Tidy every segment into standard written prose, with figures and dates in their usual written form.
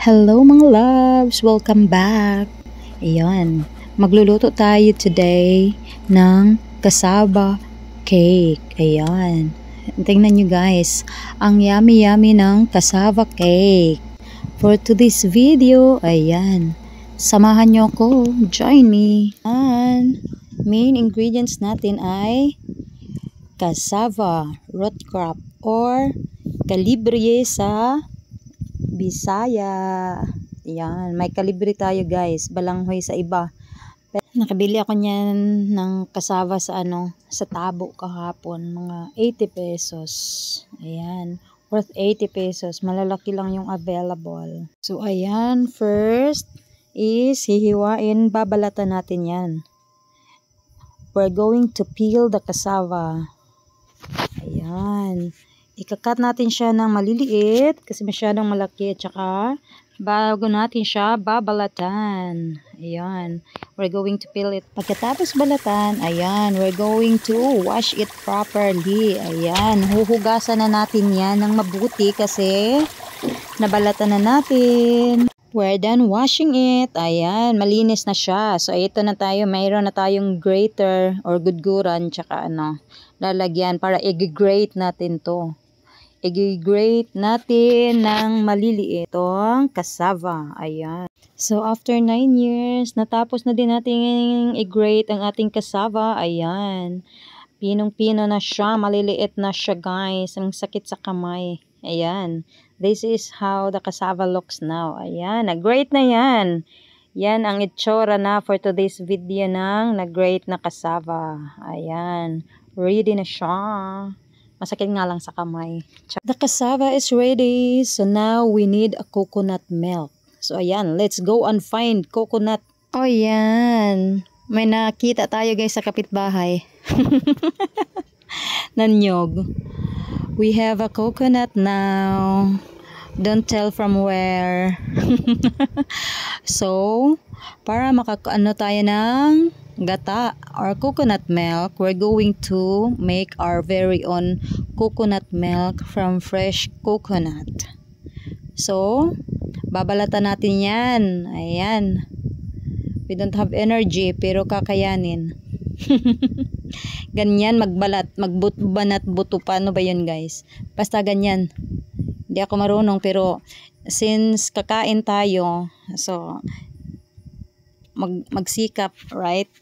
Hello mga loves! Welcome back! Ayan, magluluto tayo today ng cassava cake. Ayan, tingnan nyo guys, ang yummy ng cassava cake. For today's video, ayan, samahan nyo ako, join me. And main ingredients natin ay cassava root crop or calibre sa Bisaya. Yan, may kalibre tayo guys, balanghoy sa iba. Nakabili ako niyan ng cassava sa sa Tabo kahapon, mga 80 pesos. Ayan, worth 80 pesos. Malalaki lang yung available. So ayan, first is hihiwain, babalatan natin yan. We're going to peel the cassava. Ayan. Ikakat natin siya ng maliliit kasi masyadong malaki, at saka bago natin siya babalatan. Ayan, we're going to peel it. Pagkatapos balatan, ayan, we're going to wash it properly. Ayan, huhugasan na natin yan ng mabuti kasi nabalatan na natin. We're done washing it. Ayan, malinis na siya. So ito na tayo, mayroon na tayong grater or gudguran, tsaka lalagyan para i-grate natin to. I-grate natin ng maliliit itong cassava. Ayan. So, after 9 years, natapos na din natin i-grate ang ating cassava. Ayan. Pinong-pino na siya. Maliliit na siya, guys. Ang sakit sa kamay. Ayan. This is how the cassava looks now. Ayan. Nag-grate na yan. Yan ang itsura na for today's video ng nag-grate na cassava. Ayan. Ready na siya. Masakit nga lang sa kamay. The cassava is ready. So now we need a coconut milk. So ayan, let's go and find coconut. Oh yan. May nakita tayo guys sa kapitbahay. Nanyog. We have a coconut now. Don't tell from where. So, para makakaano tayo ng gata or coconut milk, we're going to make our very own coconut milk from fresh coconut. So, babalatan natin yan. Ayan. We don't have energy pero kakayanin. Ganyan magbalat, magbanat buto. Paano ba yun guys? Basta ganyan. Hindi ako marunong pero since kakain tayo, so magsikap, right?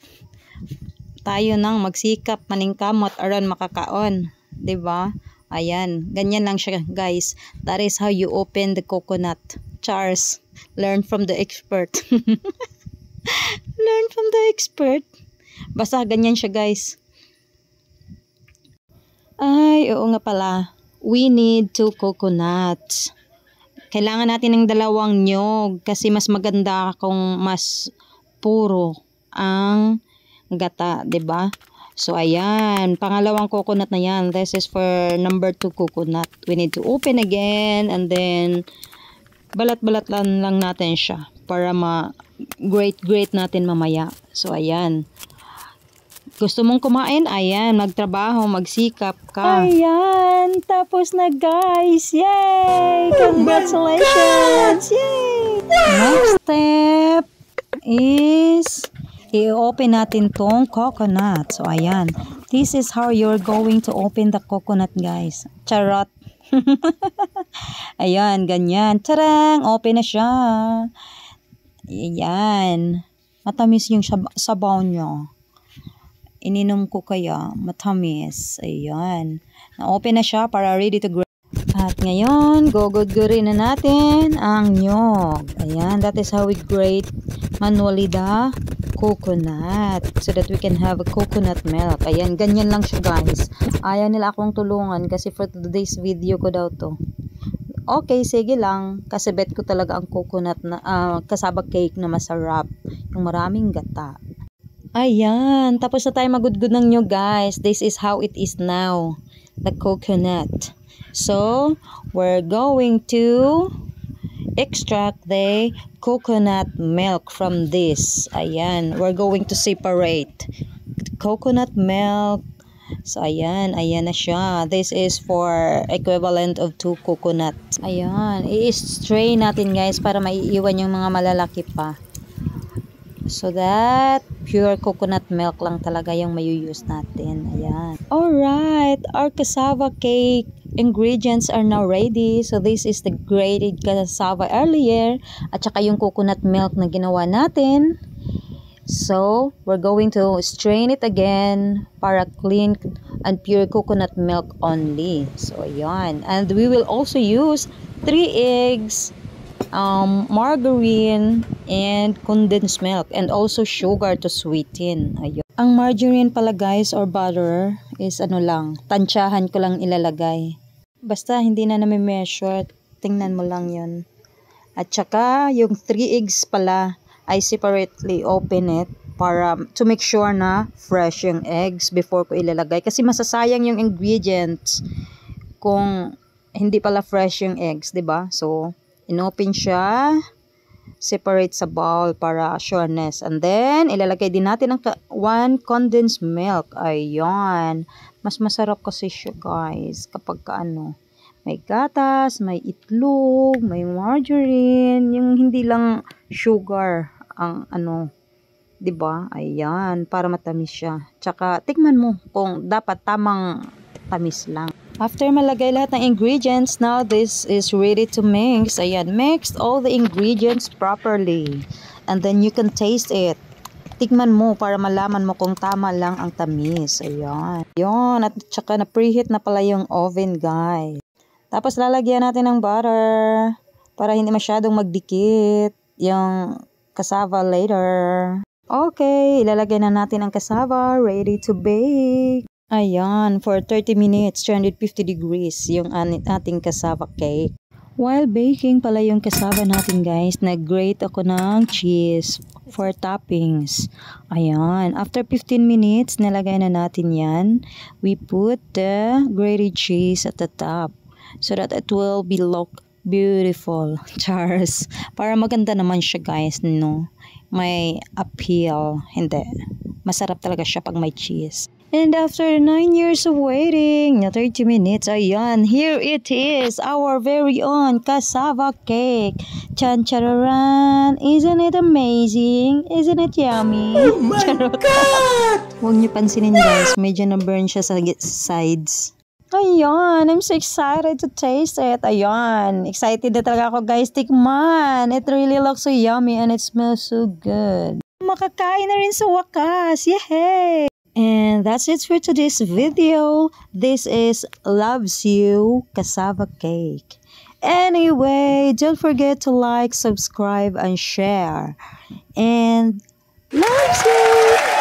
Tayo nang magsikap maningkamot aron makakaon, 'di ba? Ayan, ganyan lang siya, guys. That is how you open the coconut. Charles, learn from the expert. Learn from the expert. Basta ganyan siya, guys. Ay, oo nga pala. We need 2 coconuts. Kailangan natin ng 2 nyog kasi mas maganda kung mas puro ang gata, 'di ba? So ayan, pangalawang coconut na yan. This is for number 2 coconut. We need to open again and then balat-balat lang natin siya para ma-grate natin mamaya. So ayan. Gusto mong kumain? Ayan, magtrabaho, magsikap ka. Ayan, tapos na guys. Yay! Congratulations! Yay! Next step is i-open natin tong coconut. So ayan, this is how you're going to open the coconut guys. Charot. Ayan, ganyan. Tarang! Open na siya. Ayan. Matamis yung sabaw nyo. Ininom ko kaya matamis. Ayan. Na-open na siya para ready to grate. At ngayon, gugudgurin na natin ang nyog. Ayan, that is how we grate manually the coconut so that we can have a coconut milk. Ayan, ganyan lang siya guys. Ayaw nila akong tulungan kasi for today's video ko daw to. Okay, sige lang. Kasi bet ko talaga ang coconut na cassava cake na masarap. Yung maraming gata. Ayan, tapos na tayo magudgud ng nyog guys. This is how it is now. The coconut. So, we're going to extract the coconut milk from this. Ayan, we're going to separate coconut milk So, ayan na siya. This is for equivalent of 2 coconuts. Ayan, i-strain natin guys para maiiwan yung mga malalaki pa. So that pure coconut milk lang talaga yung may-use natin. Ayan. Alright, our cassava cake ingredients are now ready. So this is the grated cassava earlier at saka yung coconut milk na ginawa natin. So we're going to strain it again para clean and pure coconut milk only. So ayan. And we will also use 3 eggs, margarine, and condensed milk, and also sugar to sweeten. Ayun. Ang margarine pala guys or butter is ano lang, tansyahan ko lang ilalagay. Basta hindi na measure, tingnan mo lang yun. At saka yung 3 eggs pala, I separately open it para to make sure na fresh yung eggs before ko ilalagay. Kasi masasayang yung ingredients kung hindi pala fresh yung eggs, 'di ba? So inopen siya, separate sa bowl para sureness. And then, ilalagay din natin ang 1 condensed milk. Ayan. Mas masarap kasi siya, guys. Kapag may gatas, may itlog, may margarine, yung hindi lang sugar ang 'di ba? Ayan, para matamis siya. Tsaka, tikman mo kung dapat tamang tamis lang. After malagay lahat ng ingredients, now this is ready to mix. Ayan, mix all the ingredients properly. And then you can taste it. Tikman mo para malaman mo kung tama lang ang tamis. Ayan. Ayan, at saka na preheat na pala yung oven, guys. Tapos lalagyan natin ng butter para hindi masyadong magdikit yung cassava later. Okay, ilalagay na natin ang cassava, ready to bake. Ayan, for 30 minutes, 350 degrees, yung ating cassava cake. While baking pala yung cassava natin guys, nag-grate ako ng cheese for toppings. Ayan, after 15 minutes, nalagay na natin yan. We put the grated cheese at the top so that it will be look beautiful. Chars. Para maganda naman siya guys, no? May appeal. Hindi. Masarap talaga siya pag may cheese. And after 9 years of waiting, 30 minutes, ayan, here it is, our very own cassava cake. Chan chararan, isn't it amazing? Isn't it yummy? Oh my God! Huwag niyo pansinin guys, medyo na-burn siya sa sides. Ayan, I'm so excited to taste it. Ayan, excited na talaga ako guys, tikman. It really looks so yummy and it smells so good. Makakain na rin sa wakas, yay! And that's it for today's video. This is Loves You Cassava Cake. Anyway, don't forget to like, subscribe, and share. And loves you!